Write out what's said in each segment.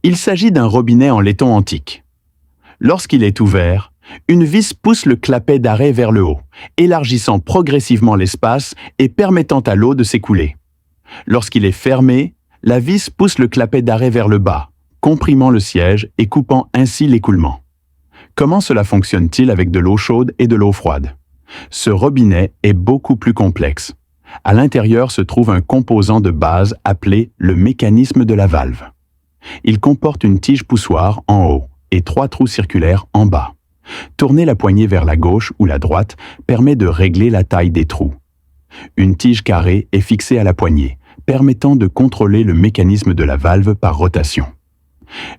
Il s'agit d'un robinet en laiton antique. Lorsqu'il est ouvert, une vis pousse le clapet d'arrêt vers le haut, élargissant progressivement l'espace et permettant à l'eau de s'écouler. Lorsqu'il est fermé, la vis pousse le clapet d'arrêt vers le bas, comprimant le siège et coupant ainsi l'écoulement. Comment cela fonctionne-t-il avec de l'eau chaude et de l'eau froide? Ce robinet est beaucoup plus complexe. À l'intérieur se trouve un composant de base appelé le mécanisme de la valve. Il comporte une tige poussoire en haut et 3 trous circulaires en bas. Tourner la poignée vers la gauche ou la droite permet de régler la taille des trous. Une tige carrée est fixée à la poignée, permettant de contrôler le mécanisme de la valve par rotation.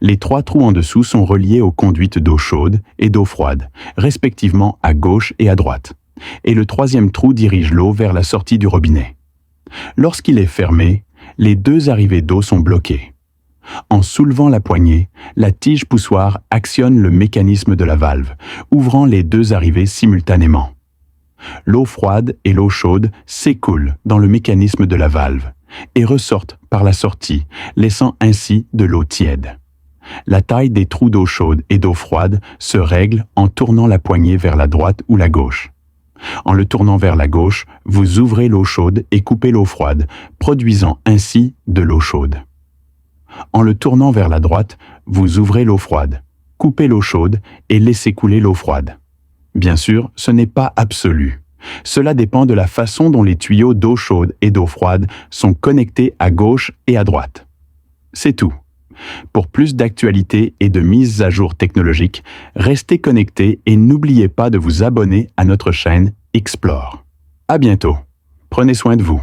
Les 3 trous en dessous sont reliés aux conduites d'eau chaude et d'eau froide, respectivement à gauche et à droite. Et le 3e trou dirige l'eau vers la sortie du robinet. Lorsqu'il est fermé, les 2 arrivées d'eau sont bloquées. En soulevant la poignée, la tige poussoire actionne le mécanisme de la valve, ouvrant les 2 arrivées simultanément. L'eau froide et l'eau chaude s'écoulent dans le mécanisme de la valve et ressortent par la sortie, laissant ainsi de l'eau tiède. La taille des trous d'eau chaude et d'eau froide se règle en tournant la poignée vers la droite ou la gauche. En le tournant vers la gauche, vous ouvrez l'eau chaude et coupez l'eau froide, produisant ainsi de l'eau chaude. En le tournant vers la droite, vous ouvrez l'eau froide, coupez l'eau chaude et laissez couler l'eau froide. Bien sûr, ce n'est pas absolu. Cela dépend de la façon dont les tuyaux d'eau chaude et d'eau froide sont connectés à gauche et à droite. C'est tout. Pour plus d'actualités et de mises à jour technologiques, restez connectés et n'oubliez pas de vous abonner à notre chaîne Explore. À bientôt. Prenez soin de vous.